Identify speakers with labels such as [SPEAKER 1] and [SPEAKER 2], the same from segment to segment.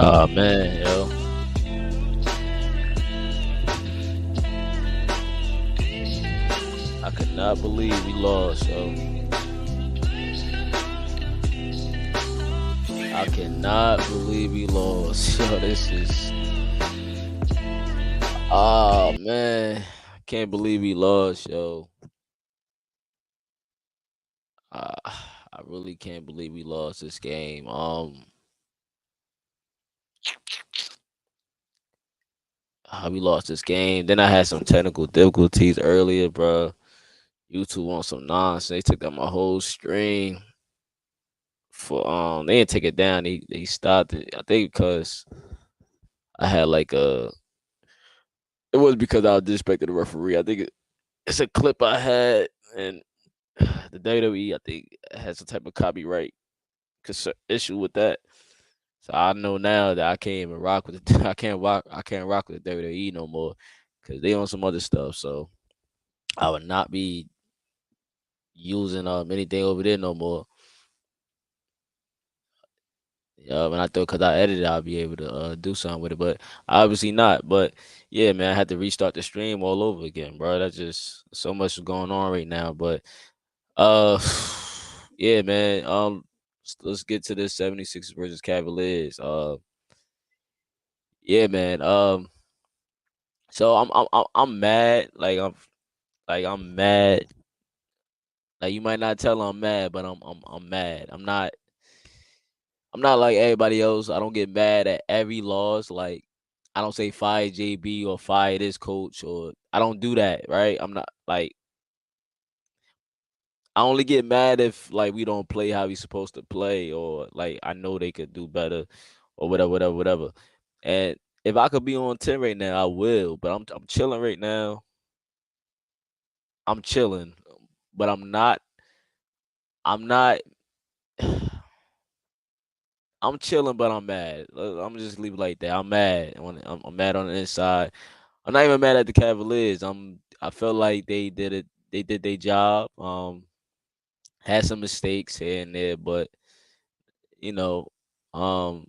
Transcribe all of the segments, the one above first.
[SPEAKER 1] Man, yo. I could not believe we lost, yo. I cannot believe we lost. Yo, this is man. I can't believe we lost, yo. I really can't believe we lost this game. We lost this game. Then I had some technical difficulties earlier, bro. YouTube on some nonsense. They took down my whole stream. They didn't take it down. They stopped it. I think because I had like a. It was because I disrespected the referee. I think it's a clip I had, and the WWE I think has some type of copyright issue with that. So I know now that I can't even rock with the I can't rock with the WWE no more because they on some other stuff. So I would not be using anything over there no more. Yeah, and I thought because I edited, I'll be able to do something with it, but obviously not. But yeah, man, I had to restart the stream all over again, bro. That's just so much going on right now. But uh, yeah, man. Let's get to this 76 versus Cavaliers. Yeah, man. So I'm mad. I'm mad. Like you might not tell I'm mad, but I'm mad. I'm not like everybody else. I don't get mad at every loss. Like I don't say fire JB or fire this coach or I don't do that, right? I'm not like I only get mad if like we don't play how we supposed to play or like I know they could do better or whatever. And if I could be on 10 right now, I will. But I'm chilling right now. I'm chilling, but I'm not I'm chilling, but I'm mad. I'm just leave it like that. I'm mad. I'm mad on the inside. I'm not even mad at the Cavaliers. I felt like they did it. They did their job. Had some mistakes here and there, but you know, um,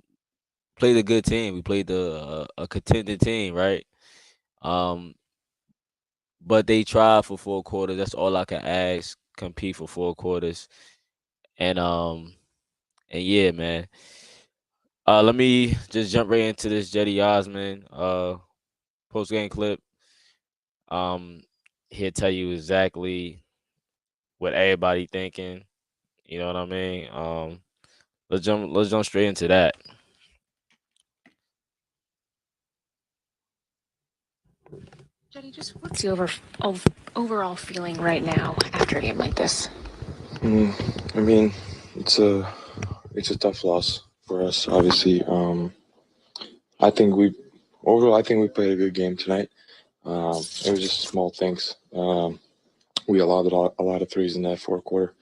[SPEAKER 1] played a good team. We played a contending team, right? Um, but they tried for 4 quarters. That's all I can ask. Compete for 4 quarters, and yeah, man. Let me just jump right into this Jetty Osman post game clip. Um, he'll tell you exactly what everybody thinking. You know what I mean? Let's jump straight into that.
[SPEAKER 2] Jetty, just what's the overall feeling right now after a game like this?
[SPEAKER 3] I mean, it's a tough loss for us. Obviously, I think we played a good game tonight. It was just small things. We allowed a lot of threes in that fourth quarter,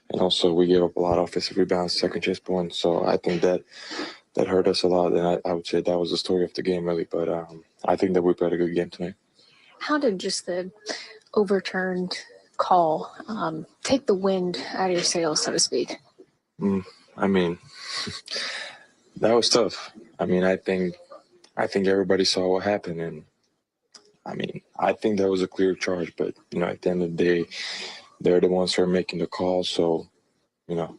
[SPEAKER 3] and also we gave up a lot of offensive rebounds, second chance points. So I think that hurt us a lot, and I would say that was the story of the game, really. But I think that we played a good game tonight.
[SPEAKER 2] How did just the overturned call take the wind out of your sails, so to speak?
[SPEAKER 3] I mean, that was tough. I mean, I think everybody saw what happened, and I mean, I think that was a clear charge. But at the end of the day, they're the ones who are making the call. So, you know,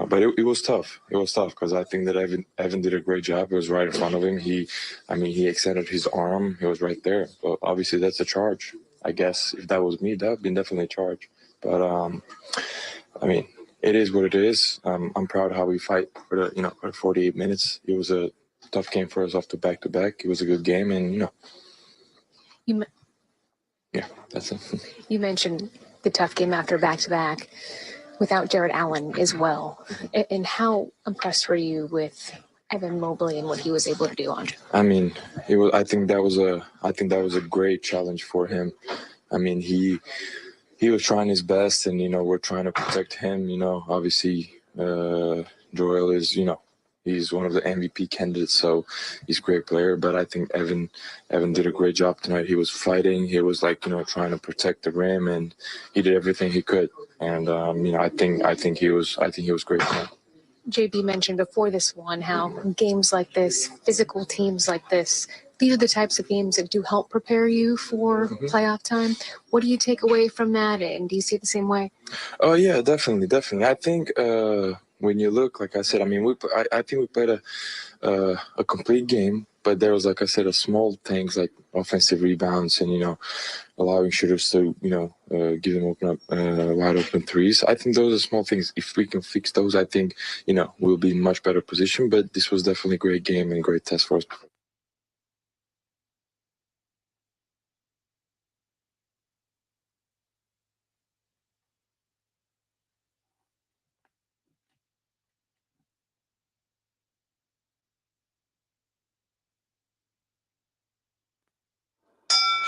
[SPEAKER 3] but it was tough. It was tough because I think that Evan did a great job. It was right in front of him. He extended his arm. He was right there. But obviously, that's a charge. I guess if that was me, that would be definitely a charge. But I mean, it is what it is. I'm proud of how we fight for for 48 minutes. It was a tough game for us off the back-to-back. It was a good game, and yeah, that's it.
[SPEAKER 2] You mentioned the tough game after back-to-back without Jarrett Allen as well. And how impressed were you with Evan Mobley and what he was able to do on?
[SPEAKER 3] I mean, I think that was a great challenge for him. I mean, he was trying his best, and we're trying to protect him. Obviously, Joel is he's one of the MVP candidates, so he's a great player. But I think Evan did a great job tonight. He was fighting. He was trying to protect the rim, and he did everything he could. And I think he was great tonight.
[SPEAKER 2] JB mentioned before this one how games like this, physical teams like this, these are the types of games that do help prepare you for playoff time. What do you take away from that, and do you see it the same way?
[SPEAKER 3] Oh yeah, definitely, definitely. I think when you look, like I said, I mean, I think we played a complete game, but there was, like I said, a small things like offensive rebounds and allowing shooters to give them open up wide open threes. I think those are small things. If we can fix those, I think we'll be in much better position. But this was definitely a great game and a great test for us.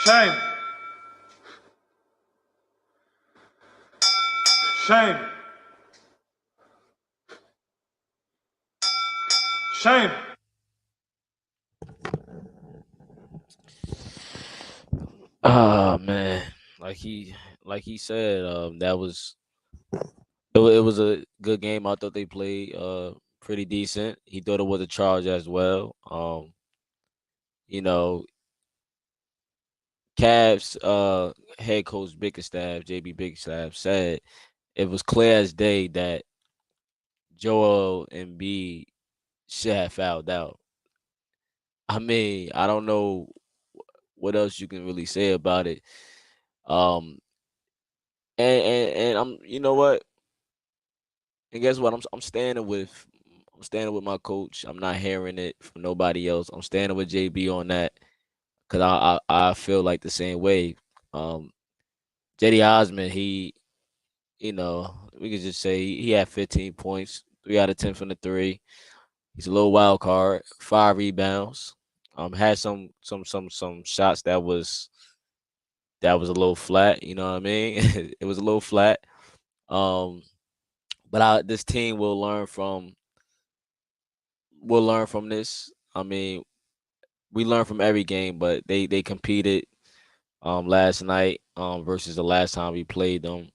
[SPEAKER 4] Shame. Shame. Shame.
[SPEAKER 1] Oh man, like he like he said, that was it was a good game. I thought they played pretty decent. He thought it was a charge as well. You know, Cavs head coach Bickerstaff, JB Bickerstaff said it was clear as day that Joel Embiid should have fouled out. I mean, I don't know what else you can really say about it. Um, and you know what? And guess what? I'm standing with my coach. I'm not hearing it from nobody else. I'm standing with JB on that because I feel like the same way. Um, JD Osman, we could just say he had 15 points, 3 out of 10 from the three. He's a little wild card, 5 rebounds. Had some shots that was a little flat. You know what I mean? It was a little flat. Um, but this team will learn from this. I mean, we learn from every game, but they competed last night versus the last time we played them.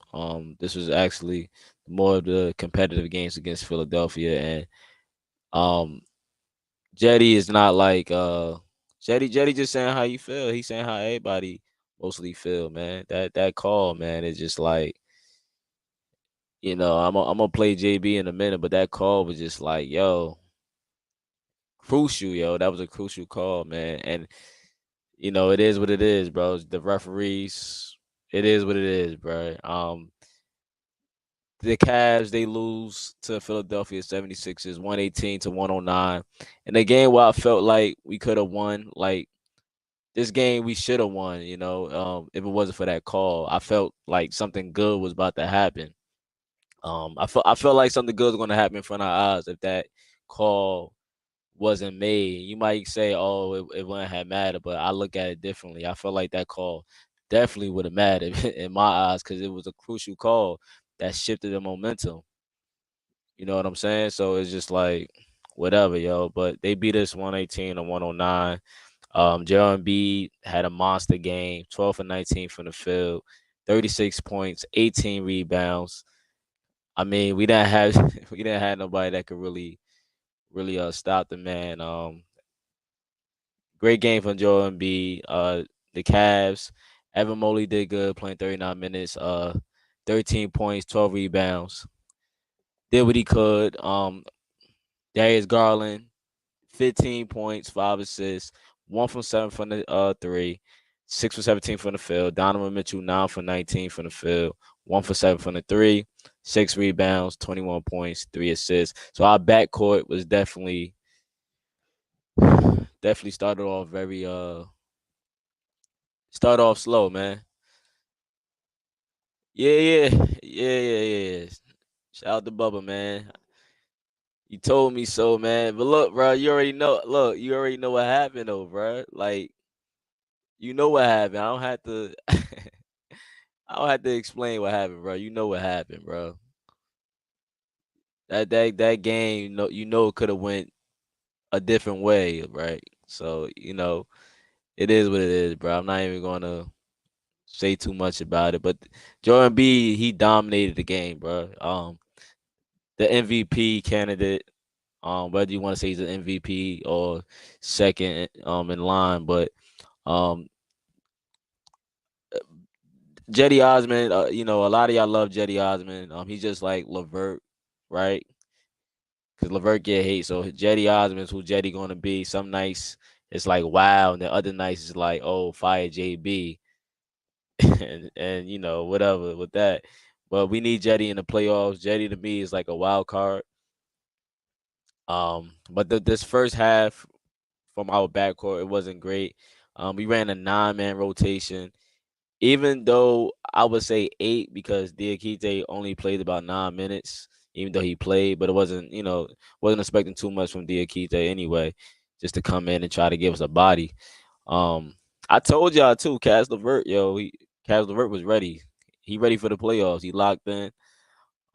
[SPEAKER 1] This was actually more of the competitive games against Philadelphia, and um Jetty is not like Jetty just saying how you feel. He's saying how everybody mostly feel, man. That call, man, is just like, I'm gonna play JB in a minute, but that call was just like, yo, crucial, yo. That was a crucial call, man. And it is what it is, bro. The referees, it is what it is, bro. The Cavs, they lose to Philadelphia 76ers 118 to 109. In a game where I felt like we could have won, like this game we should have won, if it wasn't for that call. I felt like something good was about to happen. I felt like something good was going to happen in front of our eyes if that call wasn't made. You might say, "Oh, it wouldn't have mattered," but I look at it differently. I felt like that call definitely would have mattered in my eyes because it was a crucial call that shifted the momentum. You know what I'm saying? So it's just like whatever, yo. But they beat us 118 to 109. Joel Embiid had a monster game, 12 for 19 from the field, 36 points, 18 rebounds. I mean, we didn't have we didn't have nobody that could really stop the man. Great game from Joel Embiid. The Cavs, Evan Mobley did good, playing 39 minutes. 13 points, 12 rebounds. Did what he could. Darius Garland, 15 points, 5 assists, 1 from 7 from the three, 6 for 17 from the field. Donovan Mitchell, 9 for 19 from the field, 1 for 7 from the three, 6 rebounds, 21 points, 3 assists. So our backcourt was definitely started off slow, man. Yeah, yeah, yeah, yeah, yeah. Shout out to Bubba, man. You told me so, man. But look, bro, you already know. Look, you already know what happened, though, bro. Like, you know what happened. I don't have to. I don't have to explain what happened, bro. You know what happened, bro. That game, it could have went a different way, right? So it is what it is, bro. I'm not even gonna say too much about it. But Jordan B, he dominated the game, bro. the MVP candidate. Whether you want to say he's an MVP or second in line, but um, Jetty Osman, you know, a lot of y'all love Jetty Osman. He's just like LeVert, right? Because LeVert get hate. So Jetty Osman's who Jetty gonna be. Some nights it's like wow, and the other nights it's like, oh, fire JB. and you know, whatever with that. But we need Jetty in the playoffs. Jetty to me is like a wild card. But this first half from our backcourt, it wasn't great. We ran a 9-man rotation. Even though I would say 8 because Diakite only played about 9 minutes, even though he played, but it wasn't, you know, wasn't expecting too much from Diakite anyway, just to come in and try to give us a body. I told y'all too, Caris LeVert, Caris LeVert was ready. He ready for the playoffs. He locked in.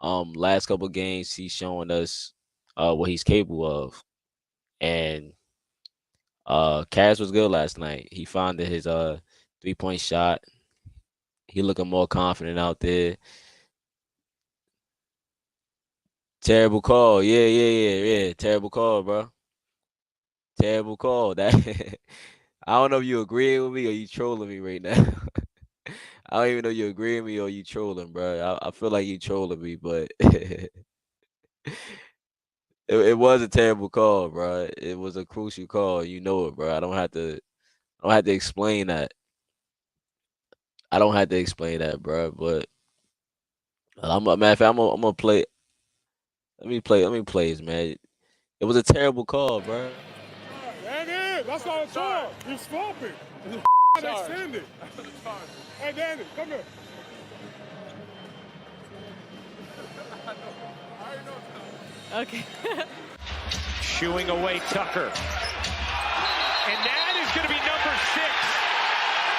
[SPEAKER 1] Last couple games, he's showing us what he's capable of. And Caris was good last night. He found his 3-point shot. He looking more confident out there. Terrible call. Yeah. Terrible call, bro. Terrible call. That I don't know if you agree with me or you trolling me right now. I don't even know you agree with me or you trolling, bro. I feel like you trolling me, but it was a terrible call, bro. It was a crucial call. You know it, bro. I don't have to explain that. I don't have to explain that, bro. But I'm a matter of fact, I'm gonna play. Let me play this, man. It was a terrible call, bro.
[SPEAKER 4] That is. That's all I'm talking. He's sloppy. Extended. Hey, Danny, come here.
[SPEAKER 5] Okay.
[SPEAKER 6] Shooing away Tucker. And that is going to be number 6.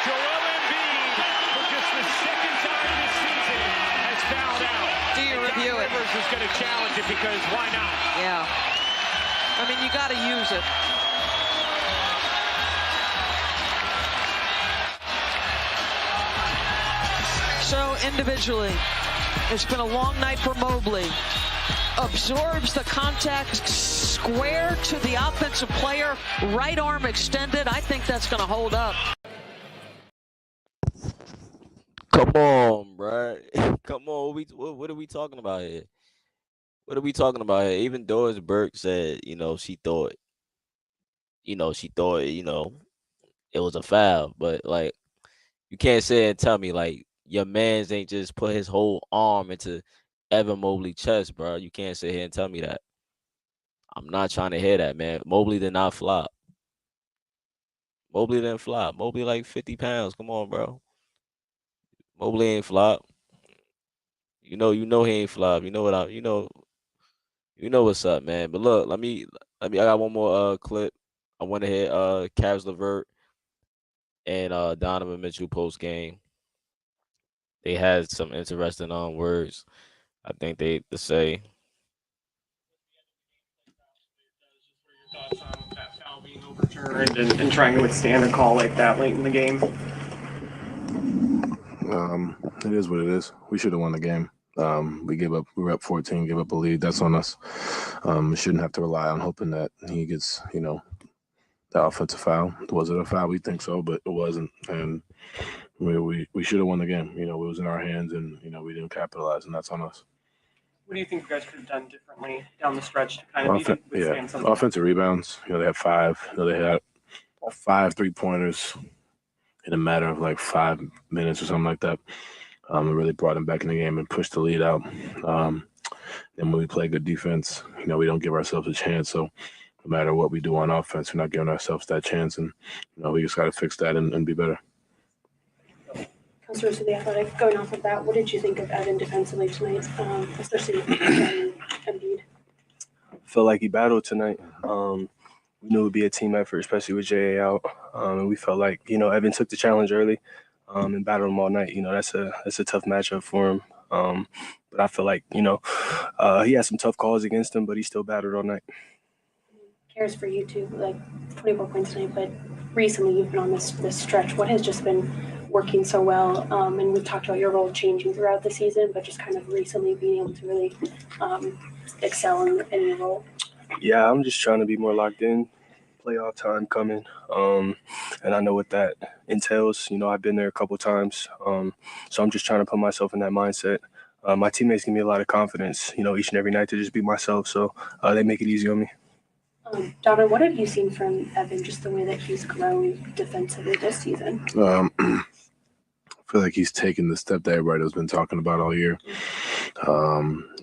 [SPEAKER 6] Joel Embiid, for just the second time this season, has fouled out.
[SPEAKER 5] Do you review it?
[SPEAKER 6] Rivers is going to challenge it because why not?
[SPEAKER 5] Yeah. I mean, you got to use it. So individually, it's been a long night for Mobley. Absorbs the contact square to the offensive player, right arm extended. I think that's going to hold up.
[SPEAKER 1] Come on, bro. Come on. What are we talking about here? What are we talking about here? Even Doris Burke said, she thought, it was a foul. But like, you can't say and tell me like your man's ain't just put his whole arm into Evan Mobley's chest, bro. You can't sit here and tell me that. I'm not trying to hear that, man. Mobley did not flop. Mobley didn't flop. Mobley like 50 pounds. Come on, bro. Mobley ain't flop. You know he ain't flop. You know what's up, man. But look, I got one more clip. I want to hear Caris LeVert and Donovan Mitchell post game. They had some interesting words. I think they to say.
[SPEAKER 7] That foul being overturned and trying to withstand a call like that late in the game?
[SPEAKER 8] It is what it is. We should have won the game. We were up 14, gave up a lead. That's on us. We shouldn't have to rely on hoping that he gets, the offensive foul. Was it a foul? We think so, but it wasn't. And we should have won the game. It was in our hands, and, we didn't capitalize, and that's on us.
[SPEAKER 7] What do you think you guys could have done differently down the stretch to kind of withstand something?
[SPEAKER 8] Offensive rebounds. They had 5. They had 5 3-pointers in a matter of like 5 minutes or something like that. It really brought him back in the game and pushed the lead out. And when we play good defense, we don't give ourselves a chance. So no matter what we do on offense, we're not giving ourselves that chance. And, we just got to fix that and be better.
[SPEAKER 9] Counselors of the Athletic, going off of that, what did you think of Evan defensively tonight, especially Embiid?
[SPEAKER 10] I feel like he battled tonight. We knew it would be a team effort, especially with J.A. out. And we felt like, Evan took the challenge early and battled him all night. That's a tough matchup for him. But I feel like, he had some tough calls against him, but he still battled all night.
[SPEAKER 9] Caris, for you too, like 24 points tonight, but recently you've been on this stretch. What has just been working so well? And we've talked about your role changing throughout the season, but just kind of recently being able to really excel in your role?
[SPEAKER 10] Yeah, I'm just trying to be more locked in. Playoff time coming, and I know what that entails. I've been there a couple times, so I'm just trying to put myself in that mindset. My teammates give me a lot of confidence, each and every night to just be myself, so they make it easy on me.
[SPEAKER 9] Donovan, what have you seen from Evan, just the way that he's grown defensively this season?
[SPEAKER 8] I feel like he's taken the step that everybody has been talking about all year.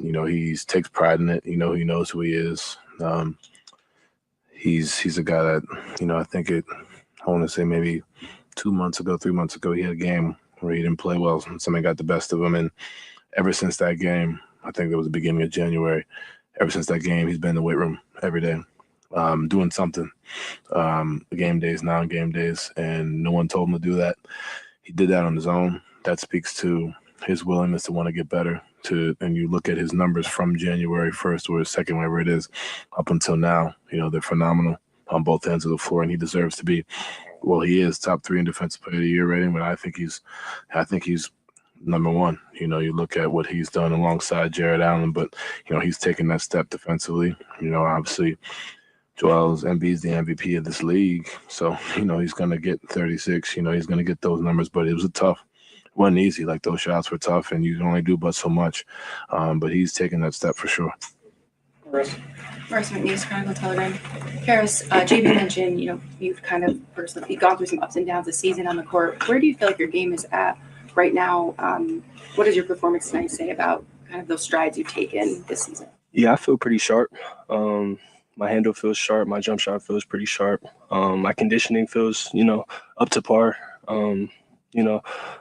[SPEAKER 8] He takes pride in it. He knows who he is. He's a guy that, I want to say maybe 3 months ago, he had a game where he didn't play well. Something got the best of him. And ever since that game, I think it was the beginning of January, ever since that game, he's been in the weight room every day, doing something. Game days, non-game days, and no one told him to do that. He did that on his own. That speaks to his willingness to want to get better. And you look at his numbers from January 1st or 2nd, whatever it is, up until now, they're phenomenal on both ends of the floor, and he deserves to be. Well, he is top 3 in Defensive Player of the Year rating, but I think he's number 1. You look at what he's done alongside Jarrett Allen, but he's taken that step defensively. Obviously, Joel Embiid's the MVP of this league, so he's gonna get 36. He's gonna get those numbers, but it wasn't easy. Like, those shots were tough, and you can only do but so much. But he's taking that step for sure.
[SPEAKER 11] Marissa McNeese, Chronicle Telegram. Caris, JB mentioned, you've kind of personally gone through some ups and downs this season on the court. Where do you feel like your game is at right now? What does your performance tonight say about kind of those strides you've taken this season?
[SPEAKER 10] Yeah, I feel pretty sharp. My handle feels sharp. My jump shot feels pretty sharp. My conditioning feels, up to par.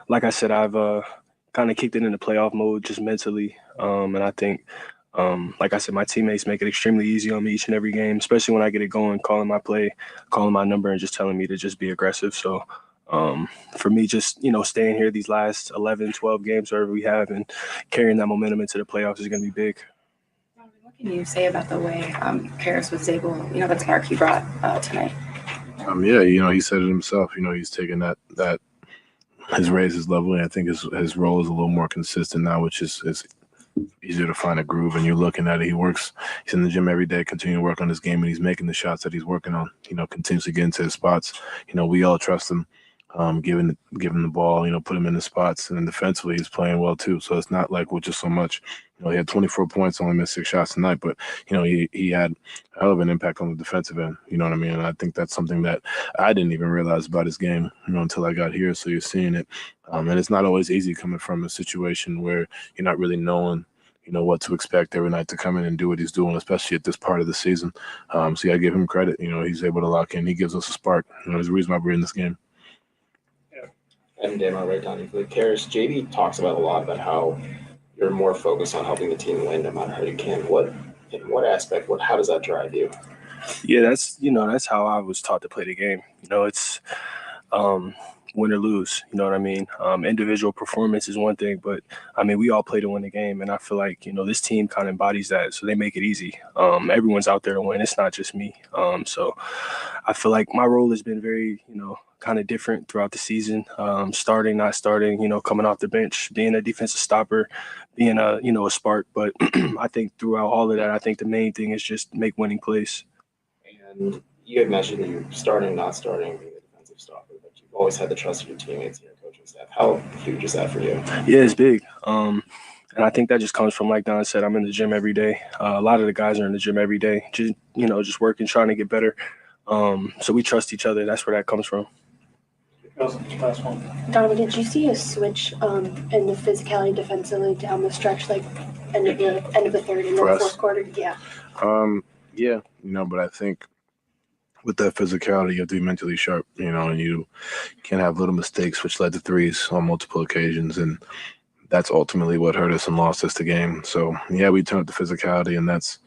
[SPEAKER 10] Like I said, I've kind of kicked it into playoff mode just mentally. And I think, like I said, my teammates make it extremely easy on me each and every game, especially when I get it going, calling my play, calling my number, and just telling me to just be aggressive. So for me, just, staying here these last 11, 12 games, wherever we have, and carrying that momentum into the playoffs is going to be big.
[SPEAKER 11] What can you say about the way Caris was able, that spark he brought tonight?
[SPEAKER 8] He said it himself. He's taken that has raised his level, and I think his role is a little more consistent now, which is easier to find a groove. And you're looking at it. He's in the gym every day, continuing to work on his game, and he's making the shots that he's working on. Continues to get into his spots. We all trust him. Give him the ball, put him in the spots, and then defensively he's playing well too. So it's not like with just so much. He had 24 points, only missed 6 shots tonight, but he had a hell of an impact on the defensive end. You know what I mean? And I think that's something that I didn't even realize about his game, until I got here. So you're seeing it, and it's not always easy coming from a situation where you're not really knowing, what to expect every night to come in and do what he's doing, especially at this part of the season. So I give him credit. He's able to lock in. He gives us a spark. There's a reason why we're in this game.
[SPEAKER 12] And Damon, right down you. Caris, JB talks about a lot about how you're more focused on helping the team win no matter how you can. In what aspect, how does that drive you?
[SPEAKER 10] Yeah, that's how I was taught to play the game. It's win or lose, you know what I mean? Individual performance is one thing, but we all play to win the game, and I feel like, this team kind of embodies that, so they make it easy. Everyone's out there to win. It's not just me. So I feel like my role has been very, kind of different throughout the season, starting, not starting, coming off the bench, being a defensive stopper, being a spark. But I think throughout all of that, I think the main thing is just make winning plays.
[SPEAKER 12] And you had mentioned you starting, not starting, being a defensive stopper, but you've always had the trust of your teammates and your coaching staff. How huge is that for you?
[SPEAKER 10] Yeah, it's big. And I think that just comes from, like Don said, I'm in the gym every day. A lot of the guys are in the gym every day, just working, trying to get better. So we trust each other. That's where that comes from.
[SPEAKER 7] Last one.
[SPEAKER 9] Donovan, did you see a switch in the physicality defensively down the stretch, like end of the third and the fourth quarter? Yeah.
[SPEAKER 8] Yeah, but I think with that physicality, you have to be mentally sharp, and you can't have little mistakes, which led to threes on multiple occasions, and that's ultimately what hurt us and lost us the game. So, yeah, we turned up the physicality, and that's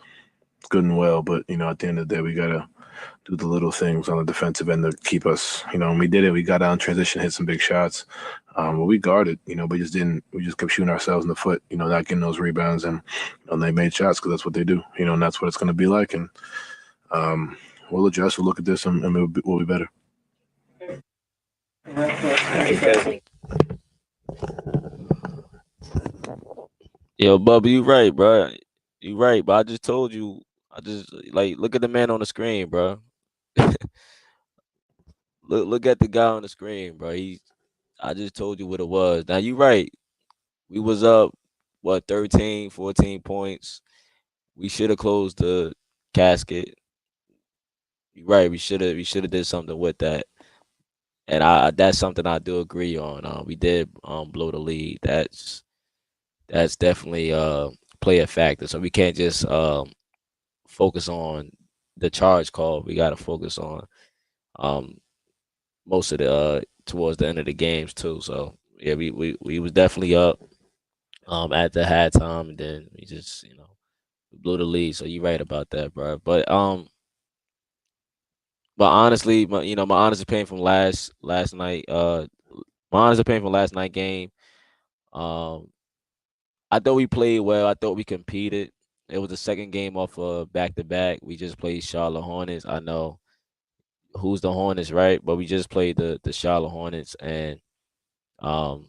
[SPEAKER 8] good and well, but, at the end of the day, we got to do the little things on the defensive end to keep us, and we did it. We got down transition, hit some big shots. But we guarded, we just kept shooting ourselves in the foot, not getting those rebounds. And they made shots because that's what they do, and that's what it's going to be like. And we'll adjust, we'll look at this, and we'll be better.
[SPEAKER 1] Yo, Bubba, you right, bro. You right, but I just told you. I just like look at the man on the screen, bro. Look at the guy on the screen, bro. I just told you what it was. Now you right. We was up what 13, 14 points. We should have closed the casket. You right. We should have did something with that. And that's something I do agree on. We did blow the lead. That's definitely play a factor. So we can't just focus on the charge call. We got to focus on um most of the towards the end of the games too. So yeah, we was definitely up at the halftime, and then we just we blew the lead. So you're right about that, bro. But honestly, my honest opinion from last night, my honest opinion from last night game, um, I thought we played well. I thought we competed. It was the second game off back to back. We just played Charlotte Hornets. I know who's the Hornets, right? But we just played the Charlotte Hornets, and um,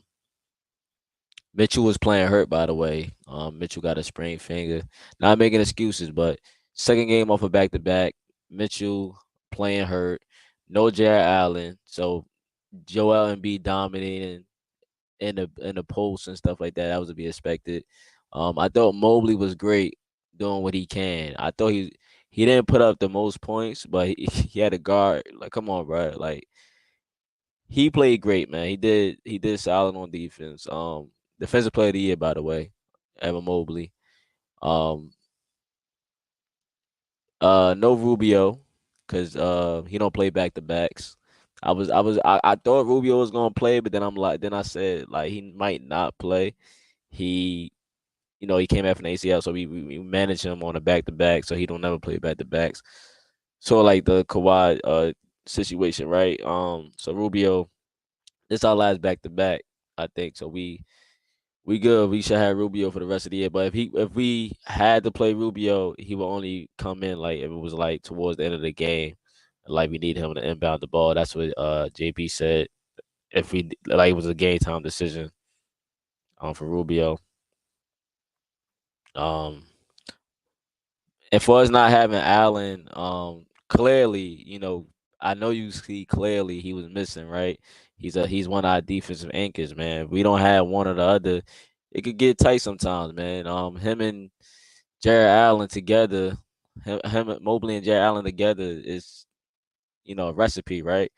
[SPEAKER 1] Mitchell was playing hurt, by the way. Mitchell got a sprained finger. Not making excuses, but second game off a back to back. Mitchell playing hurt. No Jarrett Allen. So Joel Embiid dominating in the post and stuff like that. That was to be expected. I thought Mobley was great doing what he can. I thought he didn't put up the most points, but he had a guard. Like, come on, bro. Like he played great, man. He did solid on defense. Defensive player of the year, by the way, Evan Mobley. Um, no Rubio, cause he don't play back to backs. I thought Rubio was gonna play, but then I said like he might not play. He he came back from the ACL, so we managed him on a back to back, so he don't never play back to backs. So like the Kawhi situation, right? So Rubio, this our last back to back, I think. So we good. We should have Rubio for the rest of the year. But if we had to play Rubio, he will only come in like if it was like towards the end of the game, like we need him to inbound the ball. That's what JP said. If we like it was a game time decision for Rubio. Um and for us not having Allen, clearly, I know you see clearly he was missing, right? He's one of our defensive anchors, man. If we don't have one or the other, it could get tight sometimes, man. Him and Jarrett Allen together, him Mobley and Jarrett Allen together is, a recipe, right?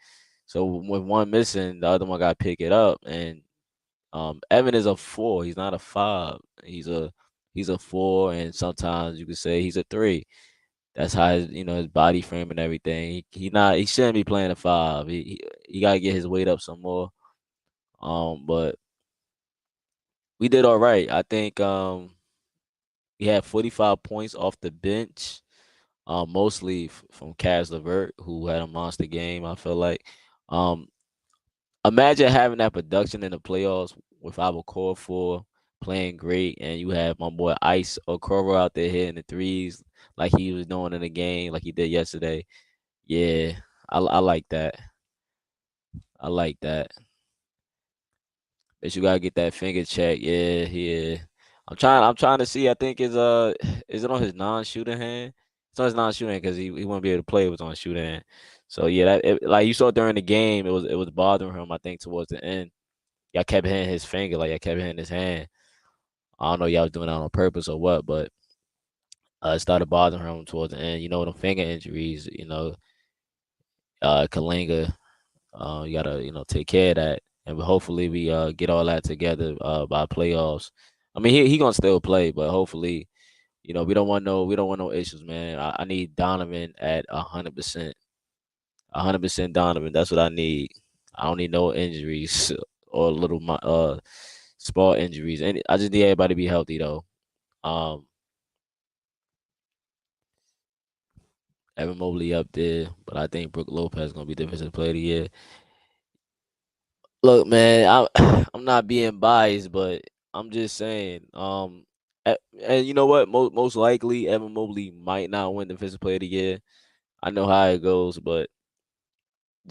[SPEAKER 1] So with one missing, the other one got to pick it up. And Evan is a 4. He's not a 5. He's a 4, and sometimes you could say he's a 3. That's how his body frame and everything. He shouldn't be playing a 5. He got to get his weight up some more. But we did all right. I think we had 45 points off the bench. Mostly from Caris LeVert, who had a monster game. I feel like, um, imagine having that production in the playoffs with our core 4 playing great, and you have my boy Ice Okoro out there hitting the threes like he was doing in the game, like he did yesterday. Yeah, I like that. I like that. But you gotta get that finger check. Yeah, yeah. I'm trying to see. I think is it on his non-shooting hand? It's on his non-shooting because he wouldn't be able to play. It was on his shooting hand. So yeah, like you saw during the game, it was bothering him. I think towards the end, y'all kept hitting his finger, like y'all kept hitting his hand. I don't know y'all was doing that on purpose or what, but it started bothering him towards the end. The finger injuries. Kalinga. You gotta take care of that, and hopefully we get all that together by playoffs. I mean, he gonna still play, but hopefully, we don't want no issues, man. I need Donovan at 100%, 100% Donovan. That's what I need. I don't need no injuries or little small injuries, and I just need everybody to be healthy though. Um, Evan Mobley up there, but I think Brook Lopez gonna be defensive player of the year. Look, man, I'm not being biased, but I'm just saying. And you know what? Most likely, Evan Mobley might not win Defensive Player of the Year. I know how it goes, but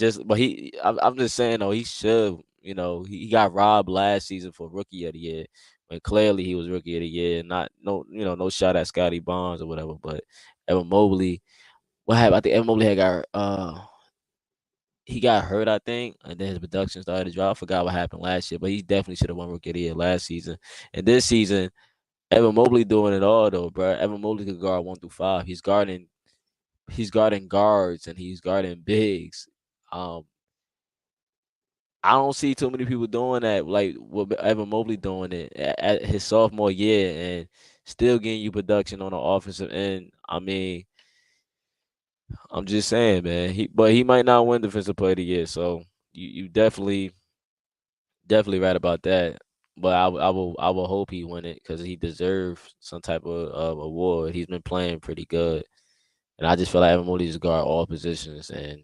[SPEAKER 1] I'm just saying though, he should. He got robbed last season for Rookie of the Year when clearly he was rookie of the year. No shot at Scotty Barnes or whatever. But Evan Mobley, what happened? I think Evan Mobley had he got hurt, I think, and then his production started to drop. I forgot what happened last year, but he definitely should have won rookie of the year last season. And this season, Evan Mobley doing it all though, bro. Evan Mobley could guard 1 through 5. He's guarding guards and he's guarding bigs. Um, I don't see too many people doing that, like what Evan Mobley doing it at his sophomore year and still getting you production on the offensive end. I mean, I'm just saying, man. But he might not win Defensive Player of the Year, so you definitely right about that. But I will hope he win it because he deserves some type of award. He's been playing pretty good, and I just feel like Evan Mobley just guard all positions, and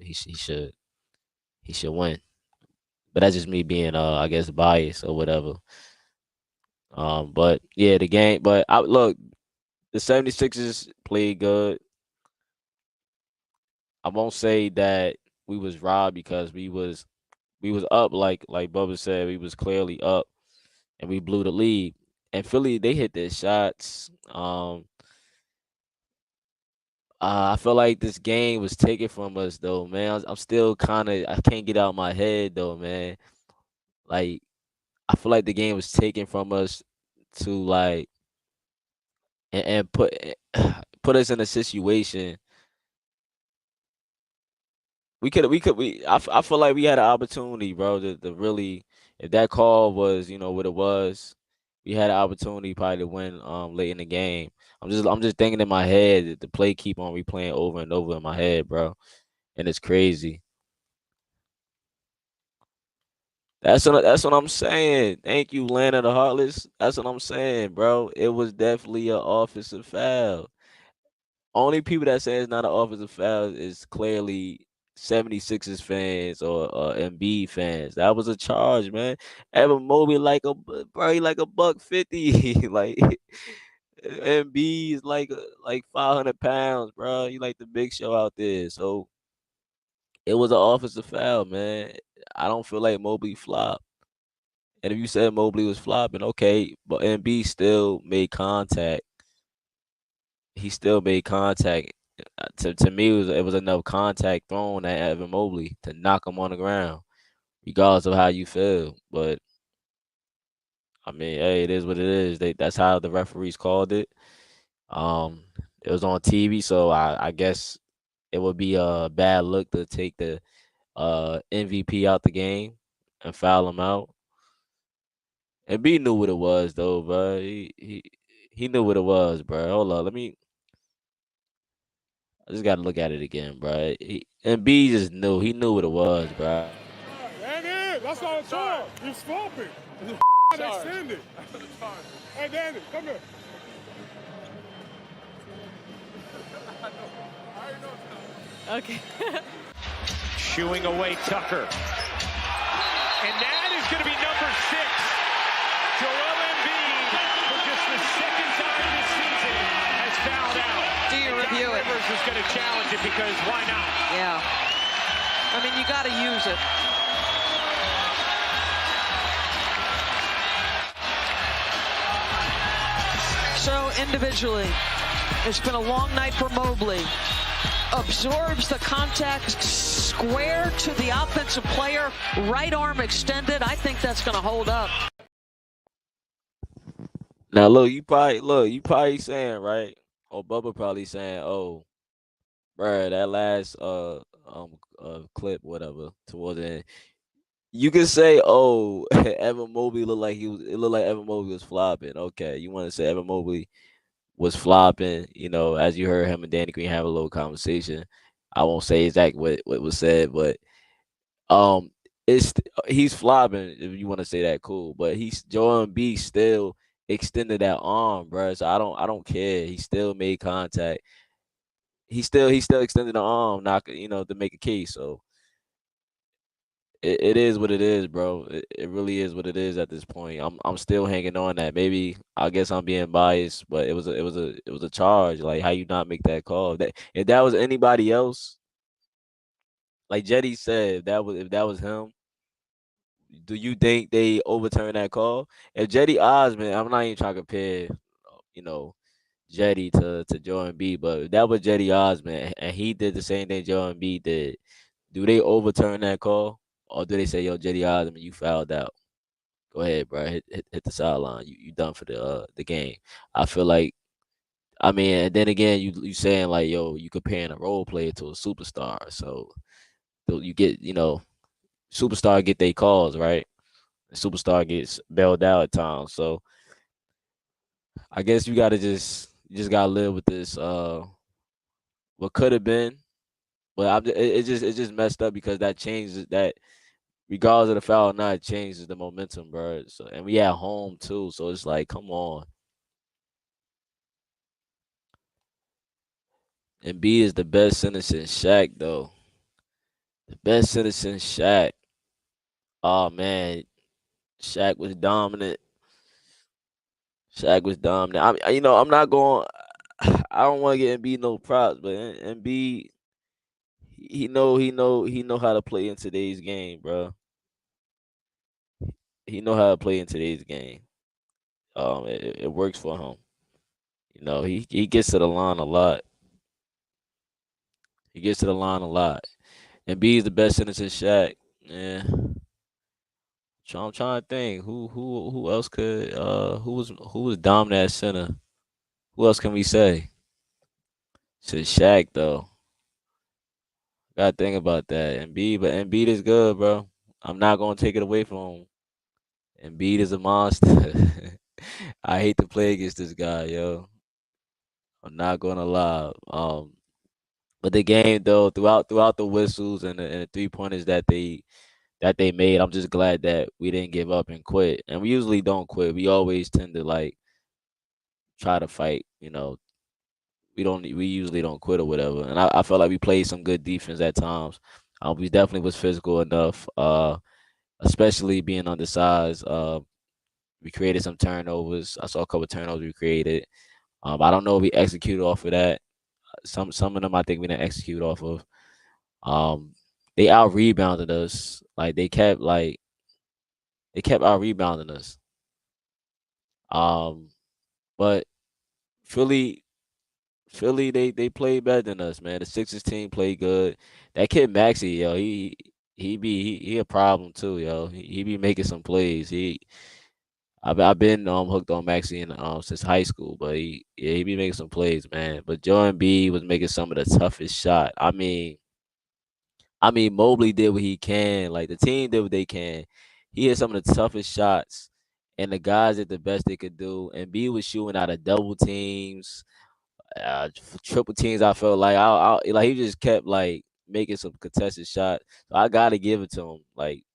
[SPEAKER 1] he should win. But that's just me being I guess biased or whatever. But yeah, the game. But I look, the 76ers played good. I won't say that we was robbed because we was up like Bubba said, we was clearly up and we blew the lead. And Philly, they hit their shots. I feel like this game was taken from us though, man. I'm still I can't get out of my head though, man. Like I feel like the game was taken from us to like and put us in a situation I feel like we had an opportunity, bro, to really, if that call was, what it was, we had an opportunity probably to win late in the game. I'm just thinking in my head that the play keep on replaying over and over in my head, bro. And it's crazy. That's what I'm saying. Thank you, Lana the Heartless. That's what I'm saying, bro. It was definitely an offensive foul. Only people that say it's not an offensive foul is clearly 76ers fans or Embiid fans. That was a charge, man. Evan Mobley bro, he like a buck 50. Like Embiid is like 500 pounds, bro. He like the big show out there. So it was an offensive foul, man. I don't feel like Mobley flopped. And if you said Mobley was flopping, okay, but Embiid still made contact. He still made contact. To me, it was enough contact thrown at Evan Mobley to knock him on the ground, regardless of how you feel. But I mean, hey, it is what it is. That's how the referees called it. It was on TV, so I guess it would be a bad look to take the MVP out the game and foul him out. And B knew what it was though, bro. He knew what it was, bro. Hold on, I just gotta look at it again, bro. And B just knew. He knew what it was, bro.
[SPEAKER 4] And then, that's not a charge. You're sloppy. Extended. And then, come here.
[SPEAKER 5] Okay.
[SPEAKER 6] Shooing away Tucker. And that is going to be number 6. Joel Embiid, for just the second time this season, has fouled out.
[SPEAKER 5] Do you review it?
[SPEAKER 6] Rivers is going to challenge it because why not?
[SPEAKER 5] Yeah. I mean, you got to use it. So individually, it's been a long night for Mobley. Absorbs the contact, square to the offensive player, right arm extended. I think that's going to hold up.
[SPEAKER 1] Now look, you probably saying, right? Or Bubba probably saying, "Oh, bro, that last clip, whatever, towards the end." You can say, "Oh, Evan Mobley looked like it looked like Evan Mobley was flopping." Okay, you want to say Evan Mobley was flopping, as you heard him and Danny Green have a little conversation. I won't say exactly what was said, but he's flopping if you want to say that, cool. But Joel Embiid still extended that arm, bro. So I don't care. He still made contact. He still extended the arm, to make a case. So it is what it is, bro. It really is what it is at this point. I'm still hanging on that. Maybe I guess I'm being biased, but it was a charge. Like, how you not make that call? If that was anybody else, like Jetty said, if that was him, Do you think they overturn that call? If Jetty Osman, I'm not even trying to compare, you know, Jetty to Joe Embiid, but if that was Jetty Osman and he did the same thing Joe Embiid did, do they overturn that call, or do they say, "Yo, Jetty Osman, you fouled out. Go ahead, bro. Hit the sideline. You done for the game." I feel like, I mean, and then again, you saying like, "Yo, you comparing a role player to a superstar." So you get, superstar get their calls, right? The superstar gets bailed out at times. So I guess you just gotta live with this. What could have been, but it just messed up because that changes that, regardless of the foul or not, it changes the momentum, bro. So, and we at home too, so it's like, come on. Embiid is the best center since Shaq, though. The best center since Shaq. Oh man, Shaq was dominant. Shaq was dominant. I'm not going. I don't want to get Embiid no props, but Embiid, he know how to play in today's game, bro. He know how to play in today's game. It works for him. He gets to the line a lot. He gets to the line a lot. Embiid is the best center since Shaq. Yeah. I'm trying to think who else could who was dominant at center. Who else can we say? Since Shaq though. Gotta think about that. But Embiid is good, bro. I'm not gonna take it away from him. Embiid is a monster. I hate to play against this guy, yo. I'm not gonna lie. But the game though, throughout the whistles and the 3-pointers that they made, I'm just glad that we didn't give up and quit. And we usually don't quit. We always tend to like try to fight. We usually don't quit or whatever. And I felt like we played some good defense at times. We definitely was physical enough. Especially being undersized. We created some turnovers. I saw a couple turnovers we created. I don't know if we executed off of that. Some of them I think we didn't execute off of. They out rebounded us. They kept out rebounding us. But Philly, they played better than us, man. The Sixers team played good. That kid Maxey, yo, he a problem too, yo. He be making some plays. I've been hooked on Maxey since high school, but he be making some plays, man. But Joe Embiid was making some of the toughest shot. I mean, Mobley did what he can. Like the team did what they can. He hit some of the toughest shots, and the guys did the best they could do. And B was shooting out of double teams, triple teams. I felt like like he just kept like making some contested shots. So I gotta give it to him. Like,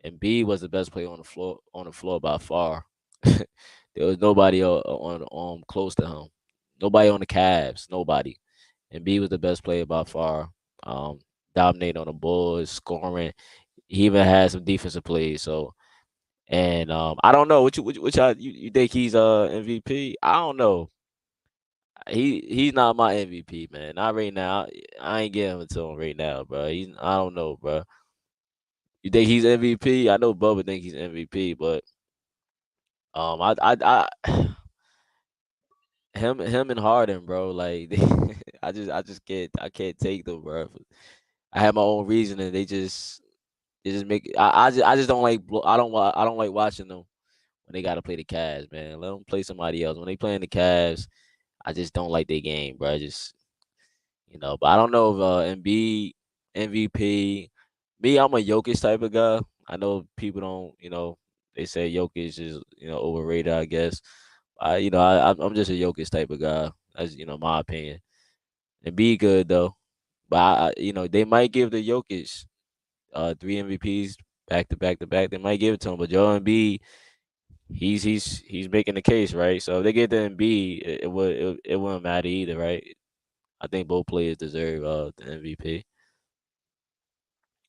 [SPEAKER 1] and B was the best player on the floor by far. There was nobody on close to him. Nobody on the Cavs. Nobody. And B was the best player by far. Um, Dominating on the boards, scoring. He even had some defensive plays. So, and I don't know you think he's MVP? I don't know. He's not my MVP, man. Not right now. I ain't giving it to him right now, bro. I don't know, bro. You think he's MVP? I know Bubba think he's MVP, but I him and Harden, bro. Like I just can't take them, bro. I have my own reason, and they just make. I just don't like. I don't like watching them when they got to play the Cavs, man. Let them play somebody else. When they playing the Cavs, I just don't like their game, bro. I just but I don't know if Embiid MVP. Me, I'm a Jokic type of guy. I know people don't. They say Jokic is overrated. I guess. I'm just a Jokic type of guy. That's my opinion. And be good though. But they might give the Jokic 3 MVPs back to back to back. They might give it to him, but Joel Embiid, he's making the case, right? So if they get the Embiid, it wouldn't matter either, right? I think both players deserve the MVP.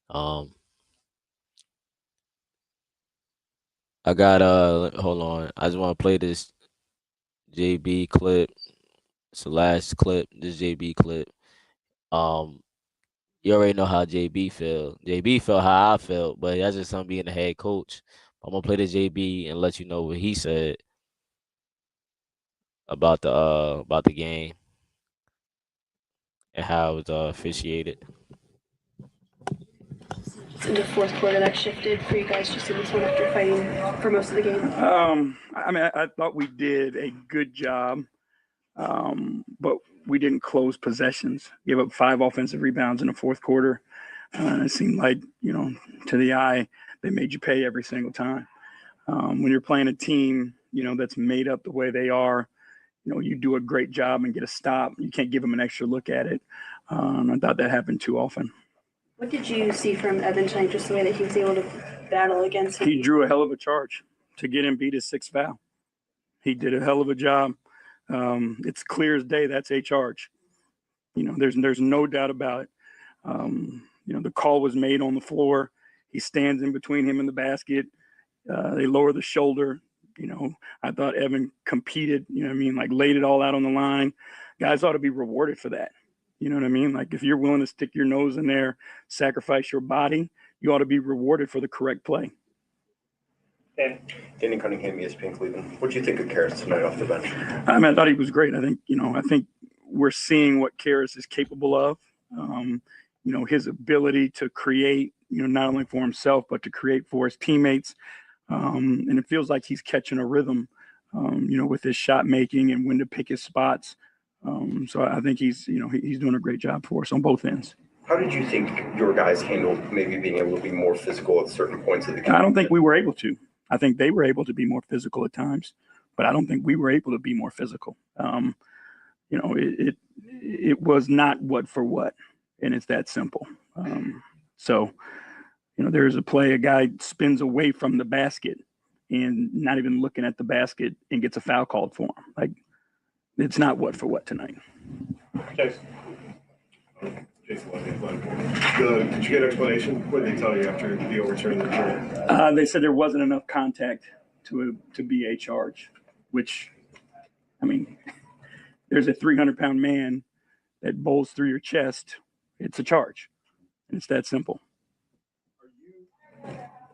[SPEAKER 1] Um, I got hold on. I just want to play this JB clip. It's the last clip. This JB clip. Um, You already know how JB felt. JB felt how I felt, but that's just something being the head coach. I'm gonna play the JB and let you know what he said about the game and how it was officiated.
[SPEAKER 9] In the fourth quarter, that shifted for you guys just in this one after fighting for most of the game?
[SPEAKER 13] I mean, I thought we did a good job, but we didn't close possessions. Gave up 5 offensive rebounds in the fourth quarter. It seemed like, to the eye, they made you pay every single time. When you're playing a team, that's made up the way they are, you do a great job and get a stop. You can't give them an extra look at it. I thought that happened too often.
[SPEAKER 9] What did you see from Evan tonight, just the way that he was able to battle against him?
[SPEAKER 13] He drew a hell of a charge to get Embiid his 6th foul. He did a hell of a job. It's clear as day that's a charge. There's no doubt about it. The call was made on the floor. He stands in between him and the basket. They lower the shoulder. I thought Evan competed, like laid it all out on the line. Guys ought to be rewarded for that. You know what I mean? Like if you're willing to stick your nose in there, sacrifice your body, you ought to be rewarded for the correct play.
[SPEAKER 14] Danny Cunningham, ESPN Cleveland. What do you think of Caris tonight off the bench?
[SPEAKER 13] I thought he was great. I think we're seeing what Caris is capable of. His ability to create, not only for himself, but to create for his teammates. And it feels like he's catching a rhythm, with his shot making and when to pick his spots. So I think he's doing a great job for us on both ends.
[SPEAKER 14] How did you think your guys handled maybe being able to be more physical at certain points of the game?
[SPEAKER 13] I don't think we were able to. I think they were able to be more physical at times, but I don't think we were able to be more physical. It was not what for what, and it's that simple. There's a play, a guy spins away from the basket and not even looking at the basket and gets a foul called for him. Like, it's not what for what tonight.
[SPEAKER 4] Jason, did you get an explanation? What did they tell you after the overturn?
[SPEAKER 13] They said there wasn't enough contact to be a charge, which, there's a 300-pound man that bowls through your chest. It's a charge. It's that simple.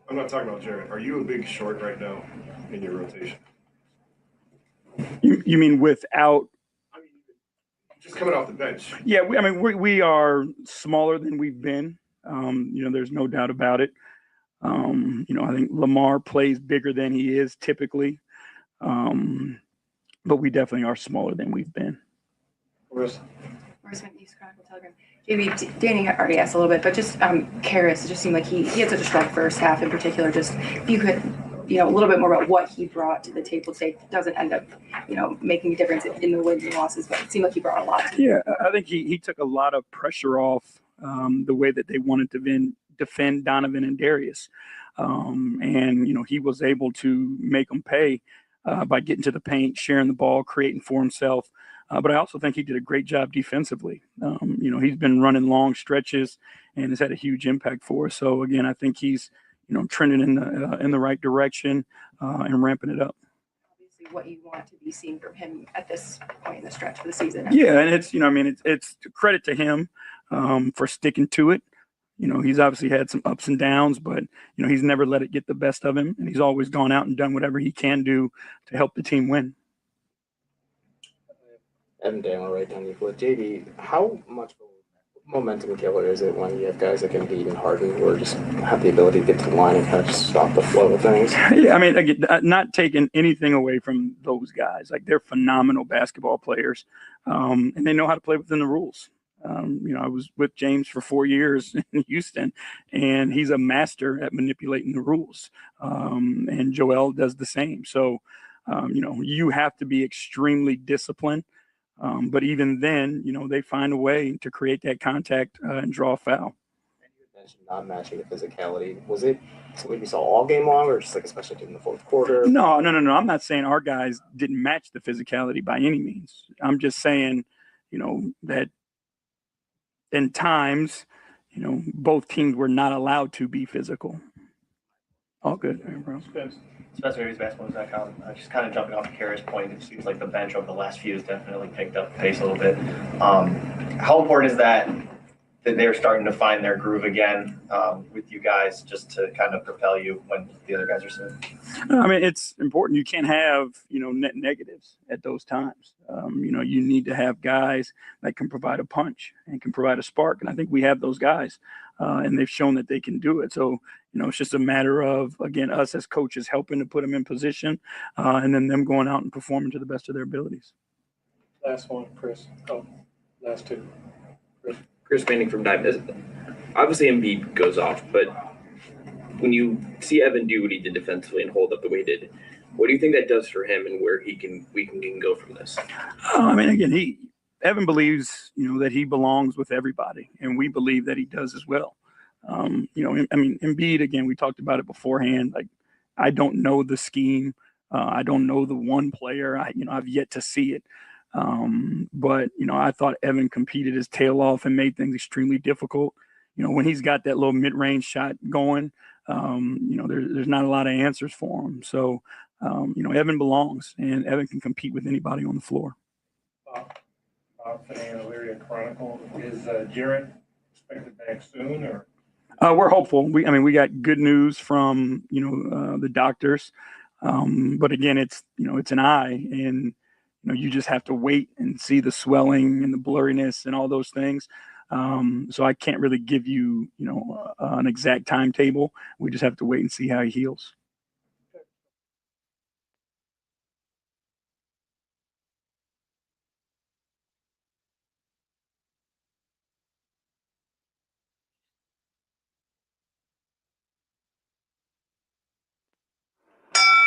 [SPEAKER 4] I'm not talking about Jarrett. Are you a big short right now in your rotation?
[SPEAKER 13] You mean without?
[SPEAKER 4] Just coming off the bench.
[SPEAKER 13] Yeah, we are smaller than we've been. There's no doubt about it. I think Lamar plays bigger than he is typically, but we definitely are smaller than we've been.
[SPEAKER 11] News Chronicle Telegram. JB, Danny already asked a little bit, but just Caris, it just seemed like he had such a strong first half in particular. Just if you could, a little bit more about what he brought to the table. Say it doesn't end up, making a difference in the wins and losses, but it seemed like he brought a lot.
[SPEAKER 13] Yeah, I think he took a lot of pressure off the way that they wanted to defend Donovan and Darius, and he was able to make them pay by getting to the paint, sharing the ball, creating for himself. But I also think he did a great job defensively. He's been running long stretches and has had a huge impact for us. So again, I think he's, trending in the right direction and ramping it up.
[SPEAKER 11] Obviously, what you want to be seeing from him at this point in the stretch of the season.
[SPEAKER 13] Yeah, and it's it's credit to him for sticking to it. He's obviously had some ups and downs, but he's never let it get the best of him, and he's always gone out and done whatever he can do to help the team win.
[SPEAKER 12] Evan Daniel right down your foot. JD, how much momentum killer is it when you have guys like Embiid and Harden who are just have the ability to get to the line and kind of just stop the flow of things?
[SPEAKER 13] Yeah, again, not taking anything away from those guys. Like, they're phenomenal basketball players, and they know how to play within the rules. I was with James for 4 years in Houston, and he's a master at manipulating the rules. And Joel does the same. So, you have to be extremely disciplined. But even then, they find a way to create that contact and draw a foul.
[SPEAKER 12] You mentioned not matching the physicality. Was it something you saw all game long, or just like especially in the fourth quarter?
[SPEAKER 13] No. I'm not saying our guys didn't match the physicality by any means. I'm just saying, that in times, both teams were not allowed to be physical. All good, bro.
[SPEAKER 15] SpencerMary'sBasketball.com. Just kind of jumping off Caris' point, it seems like the bench over the last few has definitely picked up the pace a little bit. How important is that that they're starting to find their groove again with you guys, just to kind of propel you when the other guys are sitting?
[SPEAKER 13] I mean, it's important. You can't have, net negatives at those times. You need to have guys that can provide a punch and can provide a spark. And I think we have those guys, and they've shown that they can do it. So, it's just a matter of, again, us as coaches helping to put them in position, and then them going out and performing to the best of their abilities.
[SPEAKER 4] Last one, Chris. Oh, last two.
[SPEAKER 16] Chris Manning from Dive. Obviously, Embiid goes off, but when you see Evan do what he did defensively and hold up the way he did, what do you think that does for him and where we can go from this?
[SPEAKER 13] I mean, again, Evan believes, that he belongs with everybody, and we believe that he does as well. I mean, Embiid, again, we talked about it beforehand. Like, I don't know the scheme. I don't know the one player. I've yet to see it. But, I thought Evan competed his tail off and made things extremely difficult. When he's got that little mid-range shot going, there's not a lot of answers for him. So, Evan belongs, and Evan can compete with anybody on the floor.
[SPEAKER 4] Bob Finan, Elyria Chronicle. Is Jarrett expected back soon, or?
[SPEAKER 13] We're hopeful. We got good news from, the doctors. But again, it's an eye, and, you just have to wait and see the swelling and the blurriness and all those things. So I can't really give you, an exact timetable. We just have to wait and see how he heals.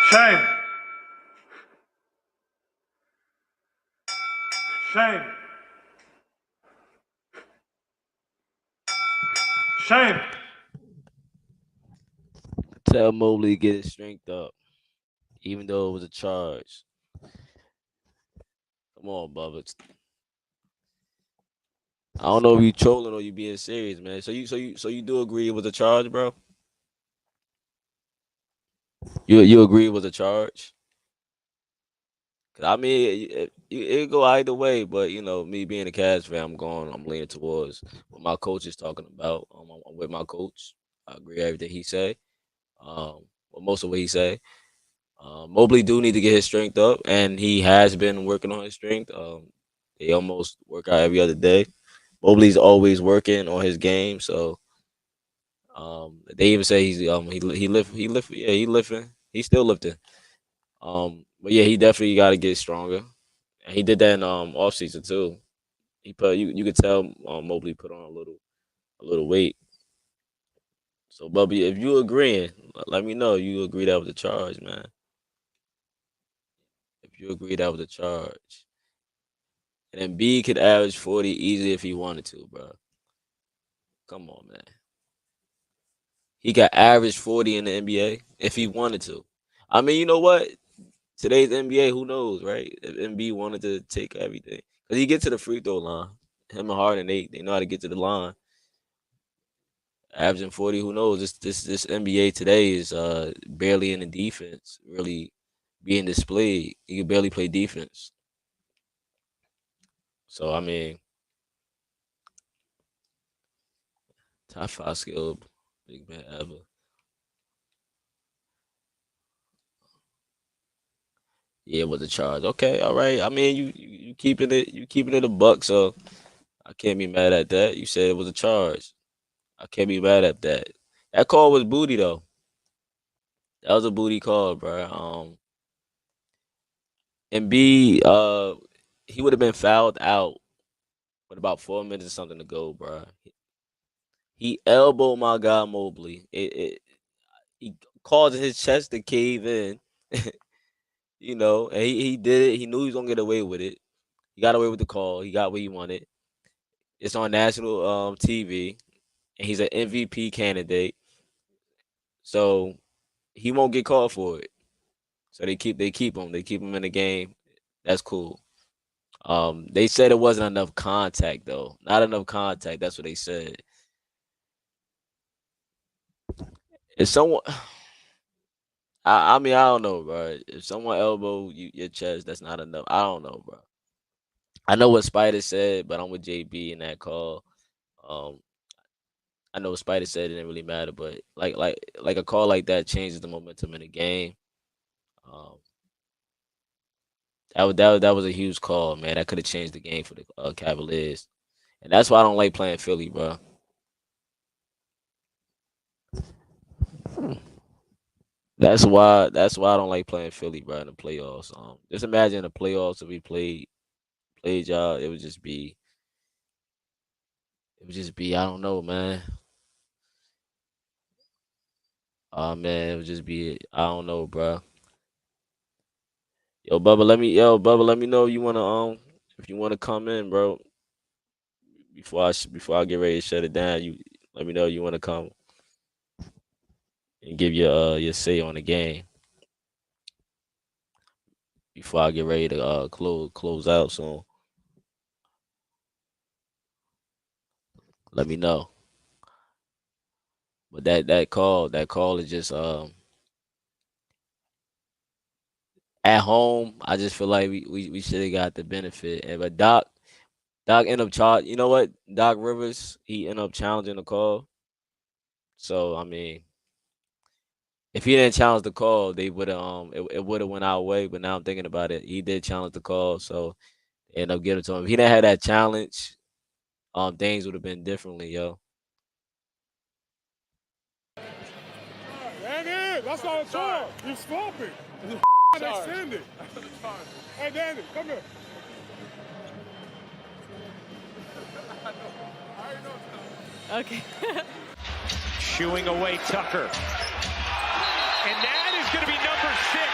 [SPEAKER 4] Shame. Shame. Shame.
[SPEAKER 1] Tell Mobley to get his strength up, even though it was a charge. Come on, Bubba. I don't know if you trolling or you being serious, man. So you do agree it was a charge, bro? You agree it was a charge? 'Cause I mean, it go either way, but me being a Cavs fan, I'm leaning towards what my coach is talking about. I'm with my coach. I agree with everything he say. Well, most of what he say. Mobley do need to get his strength up, and he has been working on his strength. They almost work out every other day. Mobley's always working on his game, so they even say he lifting. He's still lifting. But yeah, he definitely got to get stronger, and he did that in off season too. He put you could tell Mobley put on a little weight. So Bubby, if you agreeing, let me know you agree that was a charge, man. If you agree that was a charge. And then B could average 40 easy if he wanted to, bro. Come on, man. He got average 40 in the NBA if he wanted to. I mean, you know what? Today's NBA, who knows, right? If MB wanted to take everything. Because he get to the free throw line. Him and Harden, they know how to get to the line. Averaging 40, who knows? This NBA today is barely in the defense, really being displayed. He can barely play defense. So I mean, top 5 skill big man ever. Yeah, it was a charge. Okay, all right. I mean, you keeping it a buck, so I can't be mad at that. You said it was a charge. I can't be mad at that. That call was booty though. That was a booty call, bro. And B, he would have been fouled out with about 4 minutes or something to go, bro. He elbowed my guy Mobley. He caused his chest to cave in, and he did it. He knew he was gonna get away with it. He got away with the call. He got what he wanted. It's on national TV, and he's an MVP candidate. So he won't get called for it. So they keep him. They keep him in the game. That's cool. They said it wasn't enough contact though. Not enough contact. That's what they said. If someone, I mean, I don't know, bro. If someone elbow your chest, that's not enough. I don't know, bro. I know what Spider said, but I'm with JB in that call. I know Spider said it didn't really matter, but like a call like that changes the momentum in the game. Um, that was a huge call, man. That could have changed the game for the Cavaliers, and that's why I don't like playing Philly, bro. That's why I don't like playing Philly, bro, in the playoffs. Just imagine the playoffs if we played y'all. It would just be I don't know, man. Oh man, it would just be I don't know, bro. Bubba, let me know if you wanna come in, bro. Before I get ready to shut it down, you let me know you wanna come and give your say on the game before I get ready to close out soon. Let me know. But that call is just at home. I just feel like we should have got the benefit. But Doc ended up you know what? Doc Rivers, he ended up challenging the call. So I mean, if he didn't challenge the call, they would have it would have went our way. But now I'm thinking about it, he did challenge the call, so they end up giving it to him. If he didn't have that challenge, things would have been differently, yo.
[SPEAKER 4] And then, that's not a charge. He's flopping. Extended. Hey, Danny, come here.
[SPEAKER 5] Okay.
[SPEAKER 6] Shooing away Tucker. And that is going to be number 6.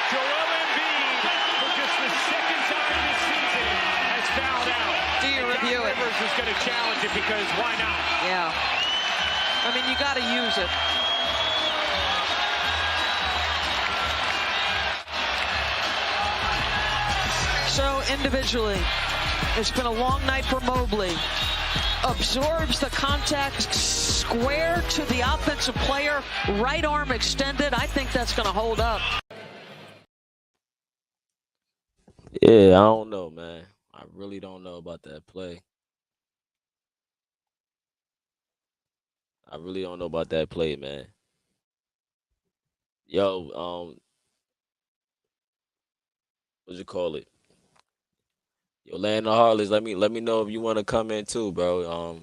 [SPEAKER 6] Joel Embiid, for just the second time this season, has fouled out.
[SPEAKER 5] Do you review it?
[SPEAKER 6] Rivers is going to challenge it because why not?
[SPEAKER 5] Yeah. I mean, you got to use it. So individually, it's been a long night for Mobley. Absorbs the contact, square to the offensive player, right arm extended. I think that's going to hold up.
[SPEAKER 1] Yeah, I don't know, man. I really don't know about that play. I really don't know about that play, man. Yo, what you call it? Yo, Land Harleys, let me know if you want to come in too, bro.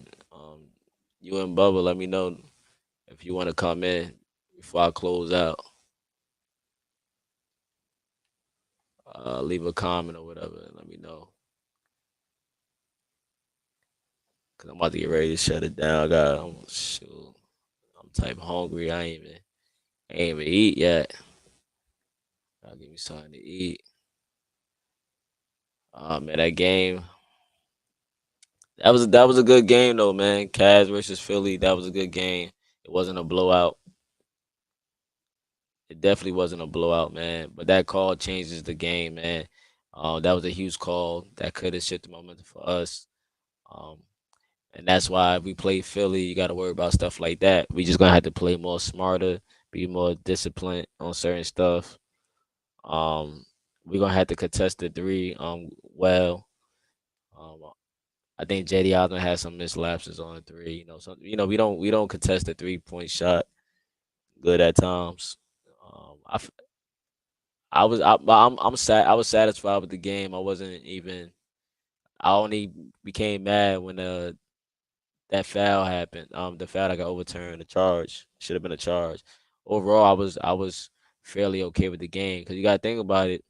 [SPEAKER 1] You and Bubba, let me know if you want to come in before I close out. Leave a comment or whatever. And let me know. Cause I'm about to get ready to shut it down. I'm type hungry. I ain't even eat yet. Gotta give me something to eat. Man, that game. That was a good game though, man. Cavs versus Philly. That was a good game. It wasn't a blowout. It definitely wasn't a blowout, man. But that call changes the game, man. That was a huge call that could have shifted the momentum for us. Um, and that's why if we play Philly, you got to worry about stuff like that. We just gonna have to play more smarter, be more disciplined on certain stuff. Um, we're gonna have to contest the three well. Um, I think JD Osmond has some mislapses on the three. We don't contest the 3-point shot good at times. I'm sad. I was satisfied with the game. I only became mad when that foul happened. The foul that got overturned. The charge should have been a charge. Overall, I was fairly okay with the game because you got to think about it.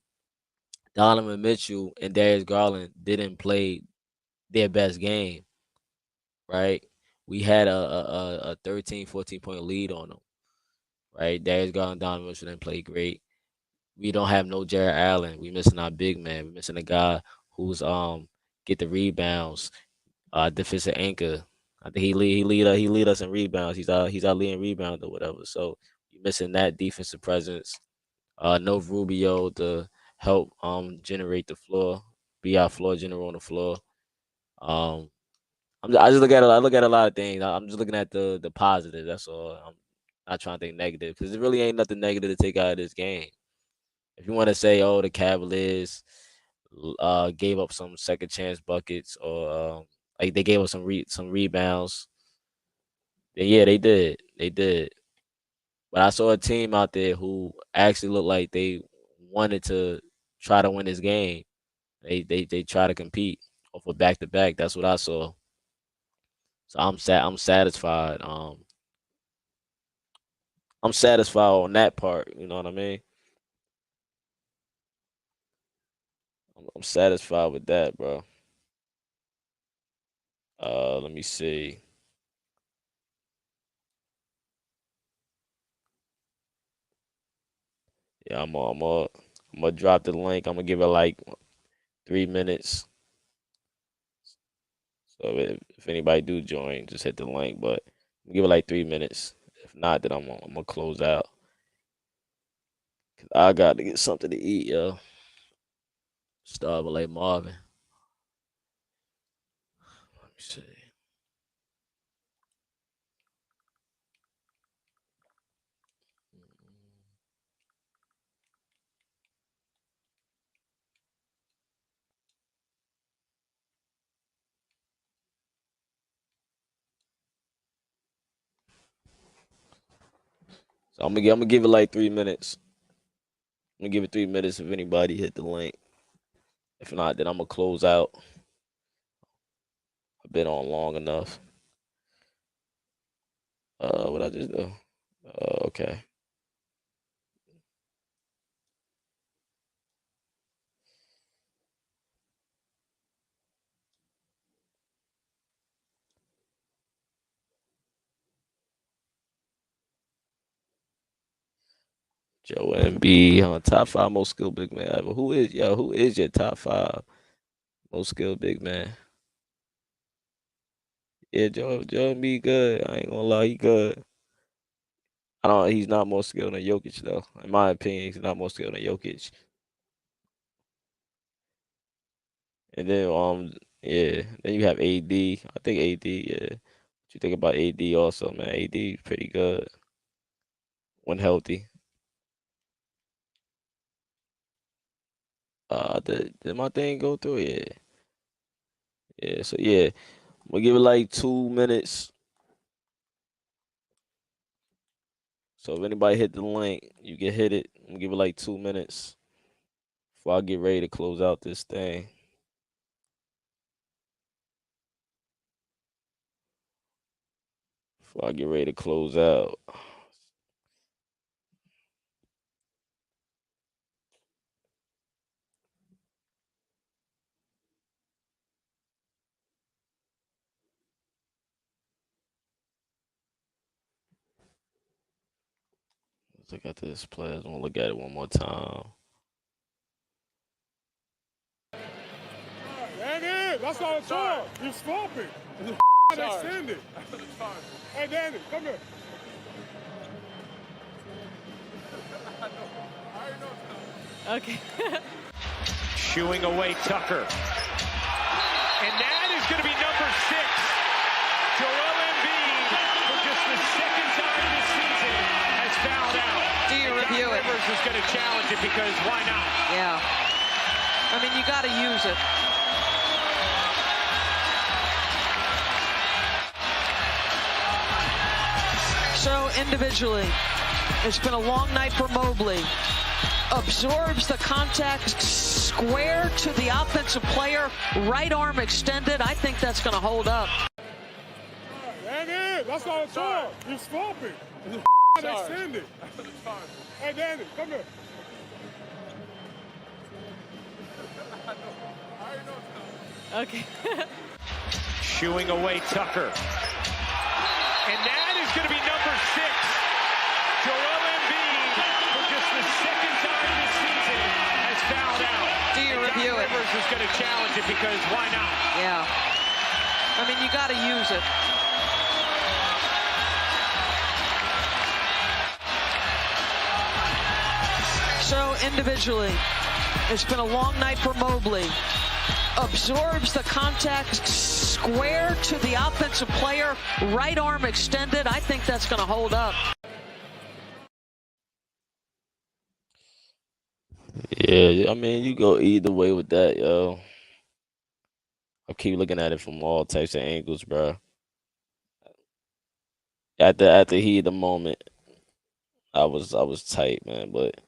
[SPEAKER 1] Donovan Mitchell and Darius Garland didn't play their best game, right? We had a 13, 14-point lead on them, right? Darius Garland and Donovan Mitchell didn't play great. We don't have no Jarrett Allen. We missing our big man. We missing a guy who's get the rebounds, defensive anchor. I think he lead us in rebounds. He's our leading rebounder or whatever. So you missing that defensive presence. No Rubio to help generate the floor, be our floor general on the floor. Um, I just look at a lot of things. I'm just looking at the positive. That's all. I'm not trying to think negative because it really ain't nothing negative to take out of this game. If you want to say, oh, the Cavaliers gave up some second chance buckets or like they gave up some rebounds, Yeah, they did. They did. But I saw a team out there who actually looked like they wanted to try to win this game. They try to compete off a back to back. That's what I saw. So I'm satisfied. I'm satisfied on that part. You know what I mean? I'm satisfied with that, bro. Let me see. Yeah, I'm gonna drop the link. I'm gonna give it like 3 minutes. So if anybody do join, just hit the link. But give it like 3 minutes. If not, then I'm gonna close out. 'Cause I got to get something to eat, yo. Starving like Marvin. Let me see. So I'm gonna give it like 3 minutes. I'm gonna give it 3 minutes if anybody hit the link. If not, then I'm gonna close out. I've been on long enough. What I just do? Okay. Joe Embiid on top 5 most skilled big man ever. Who is your top 5 most skilled big man? Yeah, Joe Embiid good. I ain't gonna lie, he good. He's not more skilled than Jokic though. In my opinion, he's not more skilled than Jokic. And then yeah, then you have AD. I think AD, yeah. What you think about AD also, man? AD pretty good when healthy. Did my thing go through? Yeah. Yeah, so yeah. We'll give it like 2 minutes. So if anybody hit the link, you can hit it. We'll give it like 2 minutes before I get ready to close out this thing. Before I get ready to close out. Let's look at this play. I want to look at it one more time.
[SPEAKER 4] That's it. That's all it's for. You're sloppy. Extended. Hey, Danny, come here.
[SPEAKER 5] Okay.
[SPEAKER 6] Shooing away Tucker. And that is going to be number 6. Joel Embiid, for just the second time this season, has fouled out.
[SPEAKER 5] Do you review it?
[SPEAKER 6] Rivers is going to challenge it because why not?
[SPEAKER 5] Yeah. I mean, you got to use it. So individually, it's been a long night for Mobley. Absorbs the contact, square to the offensive player, right arm extended. I think that's going to hold up.
[SPEAKER 4] That's it. That's all it's for. You're sloppy. Extended. Hey, Danny, come here.
[SPEAKER 5] Okay.
[SPEAKER 6] Shooing away Tucker. And that is going to be number 6. Joel Embiid, for just the second time this season, has fouled out.
[SPEAKER 5] Do you review it?
[SPEAKER 6] Rivers is going to challenge it because why not?
[SPEAKER 5] Yeah. I mean, you got to use it. So individually, it's been a long night for Mobley. Absorbs the contact, square to the offensive player, right arm extended. I think that's going to hold up.
[SPEAKER 1] Yeah, I mean, you go either way with that, yo. I keep looking at it from all types of angles, bro. at the heat of the moment, I was tight, man. But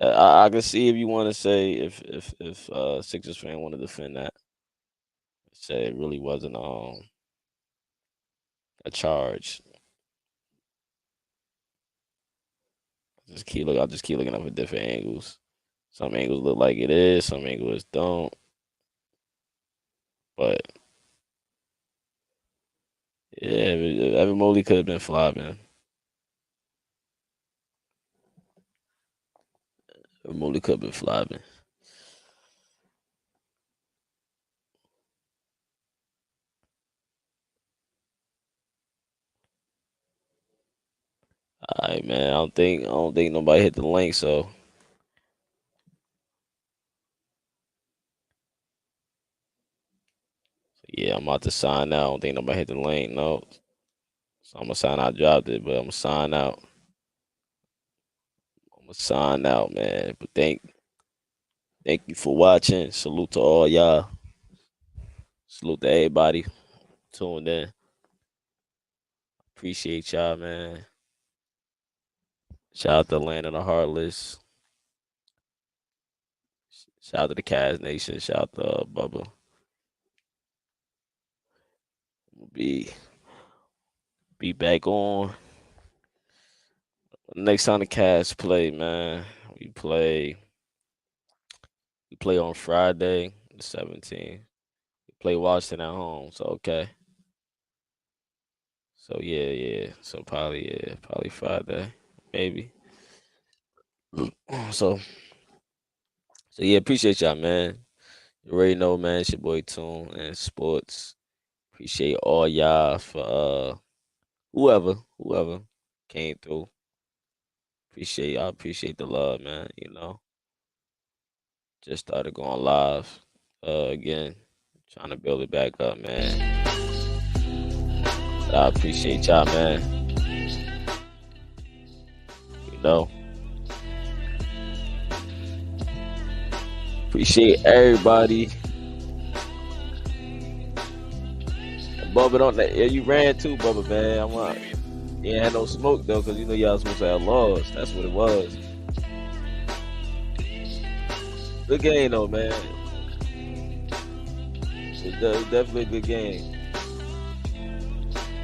[SPEAKER 1] I can see if you want to say if Sixers fan want to defend that, say it really wasn't a charge. I just keep looking up at different angles. Some angles look like it is, some angles don't. But yeah, Evan Mobley could have been fly, man. Evan Mobley could have been fly, man. All right, man. I don't think nobody hit the link, so yeah, I'm about to sign out. I don't think nobody hit the link, no. So I'm gonna sign out. I dropped it, but I'm gonna sign out. I'm gonna sign out, man. But thank you for watching. Salute to all y'all. Salute to everybody tuned in. Appreciate y'all, man. Shout out to Land of the Heartless. Shout out to the Cavs Nation. Shout out to Bubba. We'll be back on next time the Cavs play, man. We play on Friday, the 17th. We play Washington at home, so okay. So yeah. So probably Friday, maybe. So yeah, appreciate y'all, man. You already know, man. It's your boy Tune and Sports. Appreciate all y'all for whoever came through. Appreciate y'all. Appreciate the love, man. You know, just started going live again, trying to build it back up, man. But I appreciate y'all, man. You know, appreciate everybody. Bubba, don't that? Yeah, you ran too, Bubba, man. I'm like, you ain't had no smoke though, cause you know y'all supposed to have lost. That's what it was. Good game though, man. It was definitely a good game.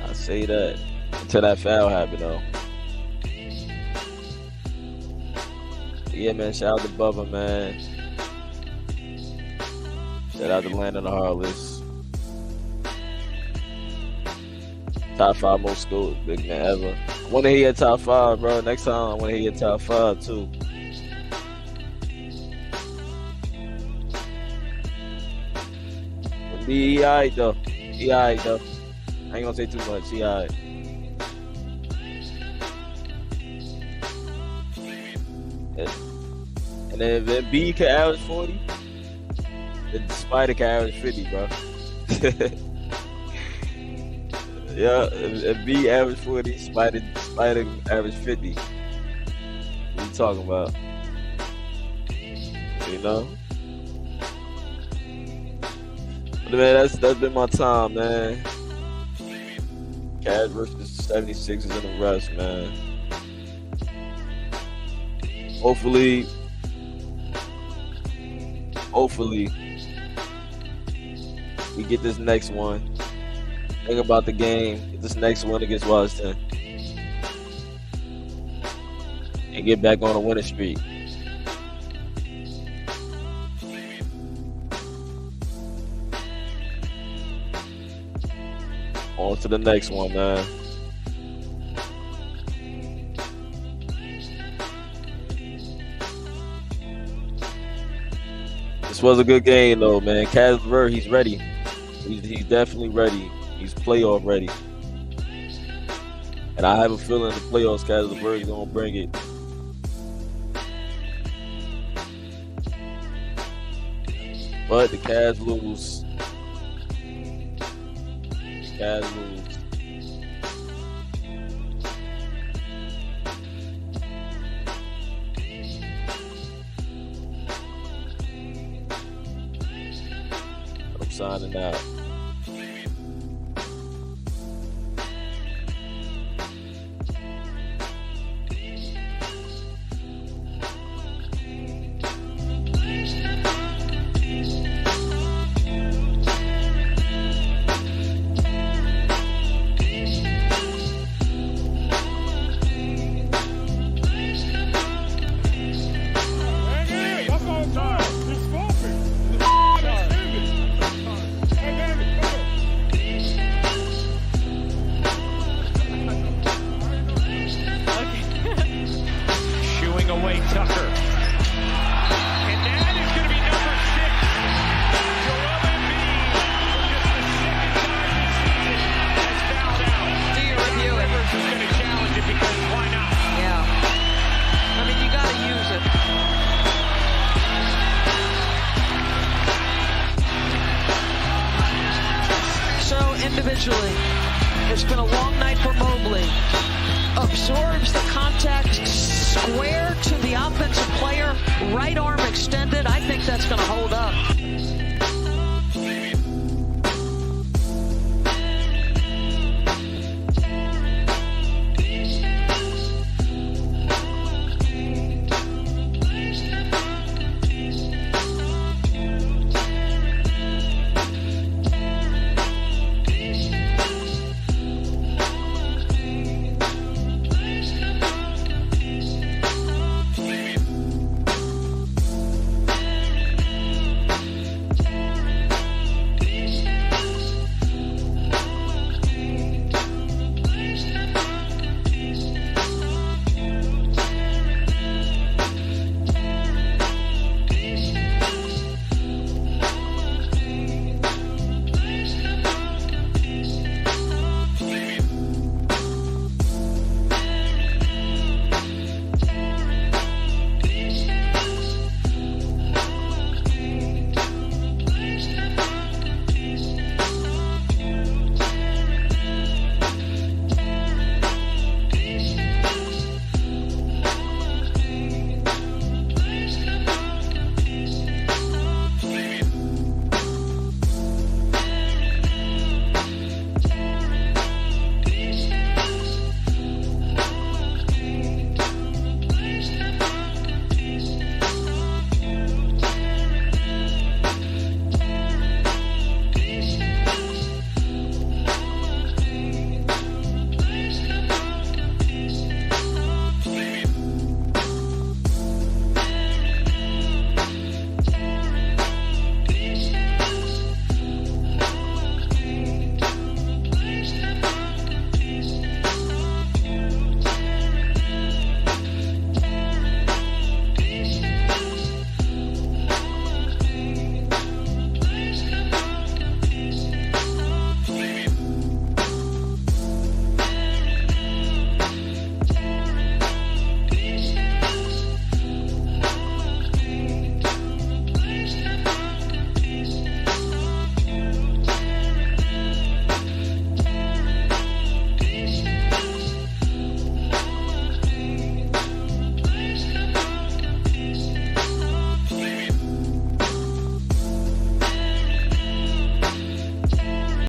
[SPEAKER 1] I say that until that foul happened though. Yeah, man. Shout out to Bubba, man. Shout out to Land of the Heartless. Top 5 most school big man ever. I want to hear your top 5, bro. Next time I want to hear your top 5 too. He alright though. He alright though. I ain't gonna say too much. He alright. And then if Embiid can average 40, then Spider can average 50, bro. Yeah, if Embiid average 40, Spider average 50. What you talking about? You know? But man, that's been my time, man. Cavs versus 76ers in the rest, man. Hopefully, we get this next one. Think about the game, get this next one against Washington, and get back on a winning streak. On to the next one, man. This was a good game, though, man. LeVert, he's ready. He's definitely ready. He's playoff ready. And I have a feeling the playoffs, LeVert is going to bring it. But the Cavs lose. I'm signing out.
[SPEAKER 6] away Tucker. And that is going to be number 6. Joel Embiid, for just the second time this season, has fouled out.
[SPEAKER 5] Do you review it?
[SPEAKER 6] Rivers is going to challenge it because why not?
[SPEAKER 5] Yeah. I mean, you got to use it. So individually, it's been a long night for Mobley. Absorbs the contact, square to the offensive player, right arm extended. I think that's going to hold up.